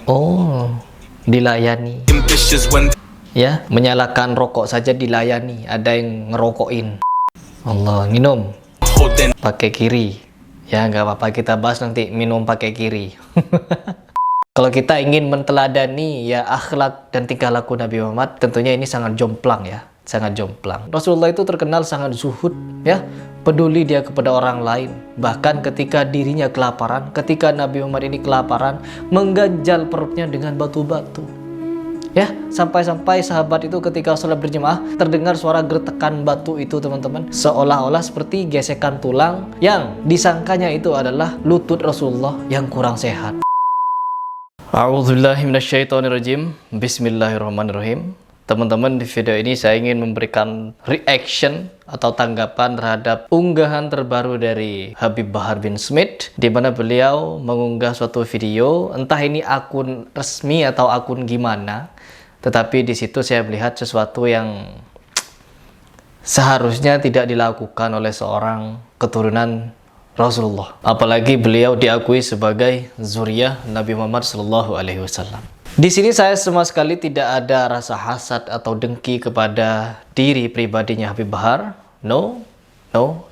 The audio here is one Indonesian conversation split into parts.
Oh, dilayani. Ya, menyalakan rokok saja dilayani. Ada yang ngerokokin. Allah, minum pakai kiri. Ya, nggak apa-apa, kita bahas nanti minum pakai kiri. Kalau kita ingin menteladani ya akhlak dan tingkah laku Nabi Muhammad, tentunya ini sangat jomplang ya, sangat jomplang. Rasulullah itu terkenal sangat zuhud ya, peduli dia kepada orang lain. Bahkan ketika dirinya kelaparan, ketika Nabi Muhammad ini kelaparan, mengganjal perutnya dengan batu-batu. Ya, sampai-sampai sahabat itu ketika sholat berjemaah terdengar suara gertakan batu itu, teman-teman, seolah-olah seperti gesekan tulang yang disangkanya itu adalah lutut Rasulullah yang kurang sehat. A'udzubillahi minasyaitonirrajim. Bismillahirrahmanirrahim. Teman-teman, di video ini saya ingin memberikan reaction atau tanggapan terhadap unggahan terbaru dari Habib Bahar bin Smith, di mana beliau mengunggah suatu video, entah ini akun resmi atau akun gimana, tetapi di situ saya melihat sesuatu yang seharusnya tidak dilakukan oleh seorang keturunan Rasulullah, apalagi beliau diakui sebagai zuriyah Nabi Muhammad SAW. Di sini saya sama sekali tidak ada rasa hasad atau dengki kepada diri pribadinya Habib Bahar. No,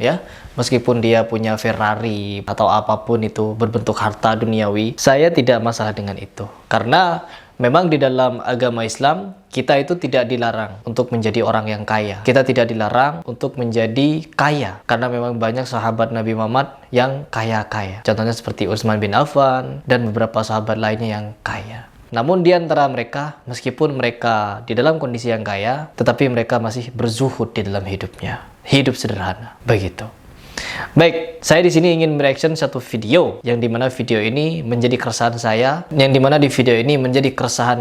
ya. Meskipun dia punya Ferrari atau apapun itu berbentuk harta duniawi, saya tidak masalah dengan itu. Karena memang di dalam agama Islam, kita itu tidak dilarang untuk menjadi orang yang kaya. Kita tidak dilarang untuk menjadi kaya. Karena memang banyak sahabat Nabi Muhammad yang kaya-kaya. Contohnya seperti Utsman bin Affan dan beberapa sahabat lainnya yang kaya. Namun di antara mereka, meskipun mereka di dalam kondisi yang kaya, tetapi mereka masih berzuhud di dalam hidupnya. Hidup sederhana. Begitu. Baik, saya di sini ingin mereaction satu video yang dimana video ini menjadi keresahan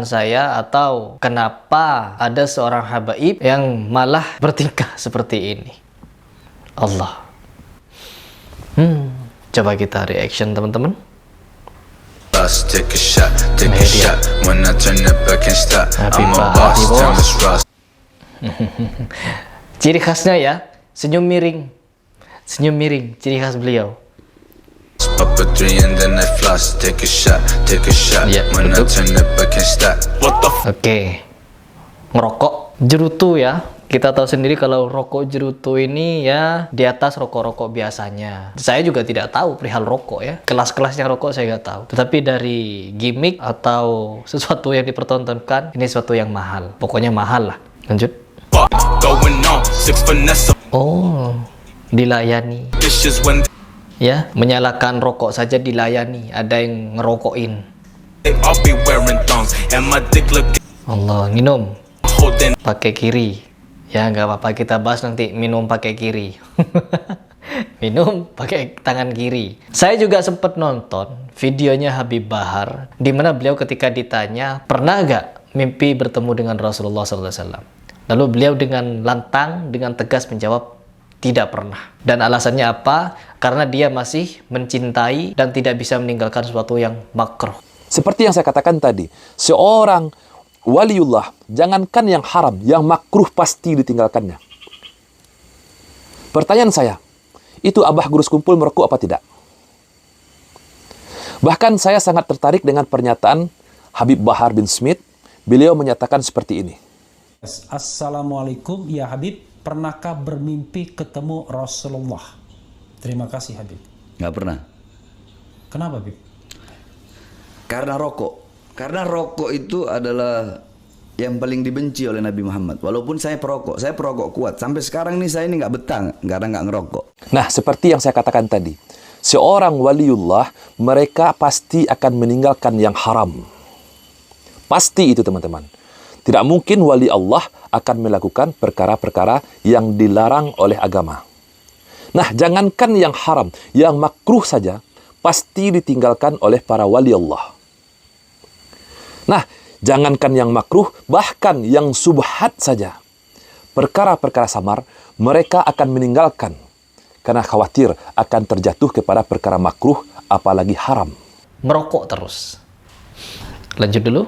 saya, atau kenapa ada seorang habaib yang malah bertingkah seperti ini. Allah. Coba kita reaction, teman-teman. Ciri khasnya ya, senyum miring, ciri khas beliau. Ya, oke. Ngerokok jerutu ya. Kita tahu sendiri kalau rokok jerutu ini ya di atas rokok-rokok biasanya. Saya juga tidak tahu perihal rokok ya. Kelas-kelasnya rokok saya nggak tahu. Tetapi dari gimmick atau sesuatu yang dipertontonkan, ini sesuatu yang mahal. Pokoknya mahal lah. Lanjut. Oh, dilayani. Ya, menyalakan rokok saja dilayani. Ada yang ngerokokin. Allah, minum pakai kiri. Ya, nggak apa-apa, kita bahas nanti minum pakai kiri. Minum pakai tangan kiri. Saya juga sempat nonton videonya Habib Bahar, di mana beliau ketika ditanya, pernah nggak mimpi bertemu dengan Rasulullah SAW? Lalu beliau dengan lantang, dengan tegas menjawab, tidak pernah. Dan alasannya apa? Karena dia masih mencintai dan tidak bisa meninggalkan sesuatu yang makruh. Seperti yang saya katakan tadi, seorang waliullah, jangankan yang haram, yang makruh pasti ditinggalkannya. Pertanyaan saya, itu Abah Guru Sekumpul merokok apa tidak? Bahkan saya sangat tertarik dengan pernyataan Habib Bahar bin Smith. Beliau menyatakan seperti ini. Assalamualaikum, ya Habib, pernahkah bermimpi ketemu Rasulullah? Terima kasih Habib. Nggak pernah. Kenapa Habib? Karena rokok. Karena rokok itu adalah yang paling dibenci oleh Nabi Muhammad. Walaupun saya perokok kuat. Sampai sekarang nih saya ini nggak betah karena nggak ngerokok. Nah, seperti yang saya katakan tadi, seorang waliullah, mereka pasti akan meninggalkan yang haram. Pasti itu, teman-teman. Tidak mungkin wali Allah akan melakukan perkara-perkara yang dilarang oleh agama. Nah, jangankan yang haram, yang makruh saja pasti ditinggalkan oleh para wali Allah. Nah, jangankan yang makruh, bahkan yang subhat saja. Perkara-perkara samar, mereka akan meninggalkan. Karena khawatir akan terjatuh kepada perkara makruh, apalagi haram. Merokok terus. Lanjut dulu.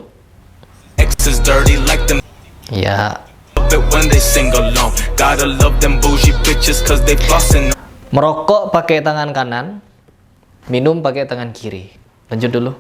Ya. Merokok pakai tangan kanan, minum pakai tangan kiri. Lanjut dulu.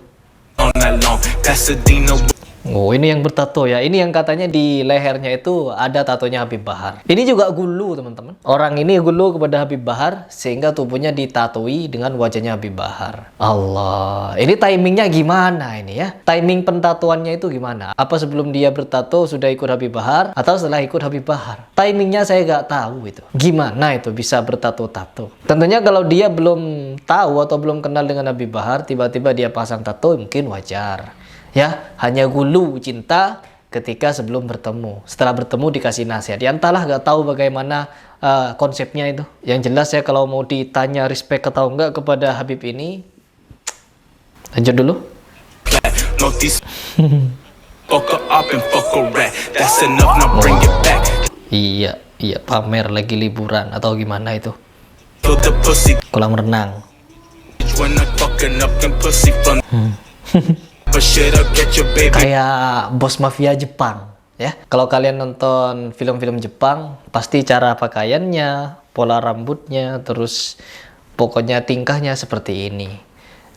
on that long. Pasadena. Oh, ini yang bertato ya. Ini yang katanya di lehernya itu ada tatonya Habib Bahar. Ini juga gulu, teman-teman. Orang ini gulu kepada Habib Bahar sehingga tubuhnya ditatui dengan wajahnya Habib Bahar. Allah. Ini timingnya gimana ini ya? Timing pentatuannya itu gimana? Apa sebelum dia bertato sudah ikut Habib Bahar atau setelah ikut Habib Bahar? Timingnya saya nggak tahu itu. Gimana itu bisa bertato-tato? Tentunya kalau dia belum tahu atau belum kenal dengan Habib Bahar, tiba-tiba dia pasang tato mungkin wajar. Ya, hanya gulu cinta ketika sebelum bertemu. Setelah bertemu dikasih nasihat. Ya entahlah, gak tahu bagaimana konsepnya itu. Yang jelas ya, kalau mau ditanya respect atau enggak kepada Habib ini, lanjut dulu. Iya, pamer lagi liburan atau gimana itu. Kolam renang. Kayak bos mafia Jepang ya. Kalau kalian nonton film-film Jepang, pasti cara pakaiannya, pola rambutnya, terus pokoknya tingkahnya seperti ini.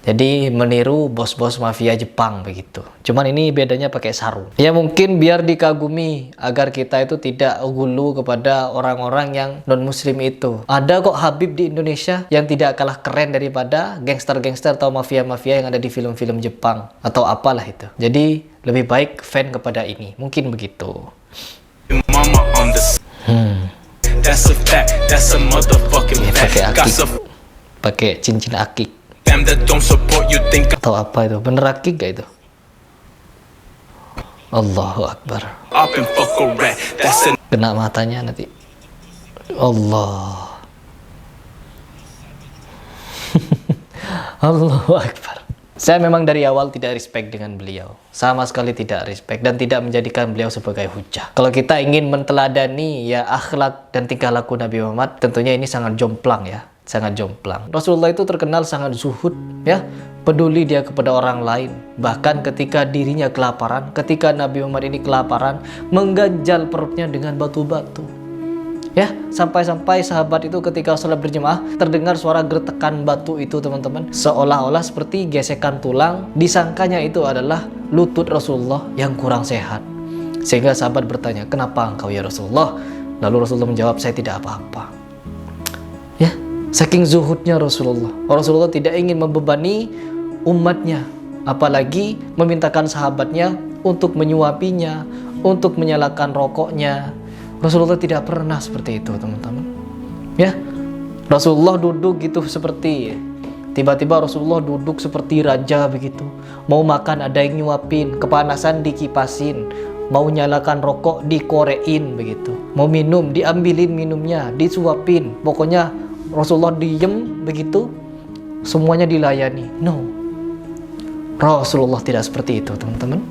Jadi meniru bos-bos mafia Jepang begitu. Cuman ini bedanya pakai sarung. Ya mungkin biar dikagumi agar kita itu tidak gulu kepada orang-orang yang non-muslim itu. Ada kok Habib di Indonesia yang tidak kalah keren daripada gangster-gangster atau mafia-mafia yang ada di film-film Jepang atau apalah itu. Jadi lebih baik fan kepada ini. Mungkin begitu. Pakai akik. Pakai cincin akik. Atau apa itu? Bener akik gak itu? Allahu Akbar. Kena matanya nanti. Allah. Allahu Akbar. Saya memang dari awal tidak respect dengan beliau. Sama sekali tidak respect dan tidak menjadikan beliau sebagai hujah. Kalau kita ingin menteladani ya akhlak dan tingkah laku Nabi Muhammad, tentunya ini sangat jomplang ya. Sangat jomplang. Rasulullah itu terkenal sangat zuhud ya, peduli dia kepada orang lain. Bahkan ketika dirinya kelaparan, ketika Nabi Muhammad ini kelaparan, mengganjal perutnya dengan batu-batu. Ya, sampai-sampai sahabat itu ketika sholat berjemaah terdengar suara gertakan batu itu, teman-teman, seolah-olah seperti gesekan tulang. Disangkanya itu adalah lutut Rasulullah yang kurang sehat. Sehingga sahabat bertanya, "Kenapa engkau ya Rasulullah?" Lalu Rasulullah menjawab, "Saya tidak apa-apa." Ya, saking zuhudnya Rasulullah tidak ingin membebani umatnya, apalagi memintakan sahabatnya untuk menyuapinya, untuk menyalakan rokoknya. Rasulullah tidak pernah seperti itu, teman-teman. Ya, Rasulullah duduk gitu seperti tiba-tiba Rasulullah duduk seperti raja begitu. Mau makan ada yang nyuapin, kepanasan dikipasin, mau nyalakan rokok dikorein begitu. Mau minum diambilin minumnya, disuapin. Pokoknya Rasulullah diem begitu, semuanya dilayani. No, Rasulullah tidak seperti itu, teman-teman.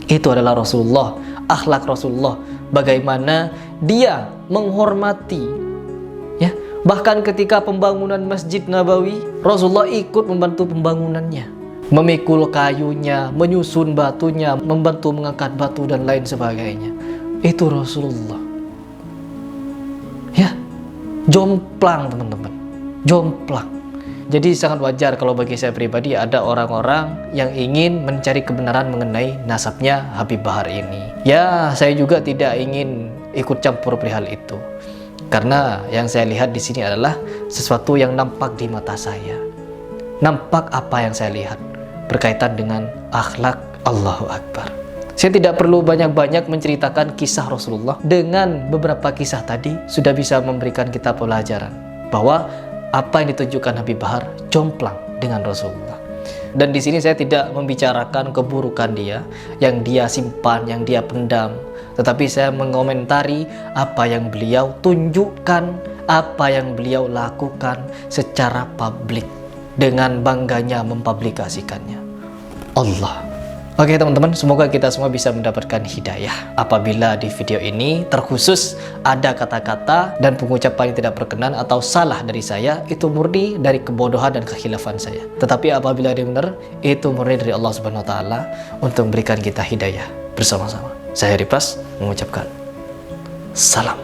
Itu adalah Rasulullah, akhlak Rasulullah, bagaimana dia menghormati ya. Bahkan ketika pembangunan Masjid Nabawi, Rasulullah ikut membantu pembangunannya, memikul kayunya, menyusun batunya, membantu mengangkat batu dan lain sebagainya. Itu Rasulullah ya. Jomplang, teman-teman, jomplang. Jadi sangat wajar kalau bagi saya pribadi ada orang-orang yang ingin mencari kebenaran mengenai nasabnya Habib Bahar ini. Ya, saya juga tidak ingin ikut campur perihal itu. Karena yang saya lihat di sini adalah sesuatu yang nampak di mata saya. Nampak apa yang saya lihat berkaitan dengan akhlak. Allahu Akbar. Saya tidak perlu banyak-banyak menceritakan kisah Rasulullah. Dengan beberapa kisah tadi sudah bisa memberikan kita pelajaran bahwa apa yang ditunjukkan Habib Bahar jomplang dengan Rasulullah. Dan di sini saya tidak membicarakan keburukan dia yang dia simpan, yang dia pendam, tetapi saya mengomentari apa yang beliau tunjukkan, apa yang beliau lakukan secara publik dengan bangganya mempublikasikannya. Allah. Oke teman-teman, semoga kita semua bisa mendapatkan hidayah. Apabila di video ini terkhusus ada kata-kata dan pengucapan yang tidak berkenan atau salah dari saya, itu murni dari kebodohan dan kekhilafan saya. Tetapi apabila ada yang benar, itu murni dari Allah Subhanahu wa taala untuk memberikan kita hidayah bersama-sama. Saya Ripras mengucapkan salam.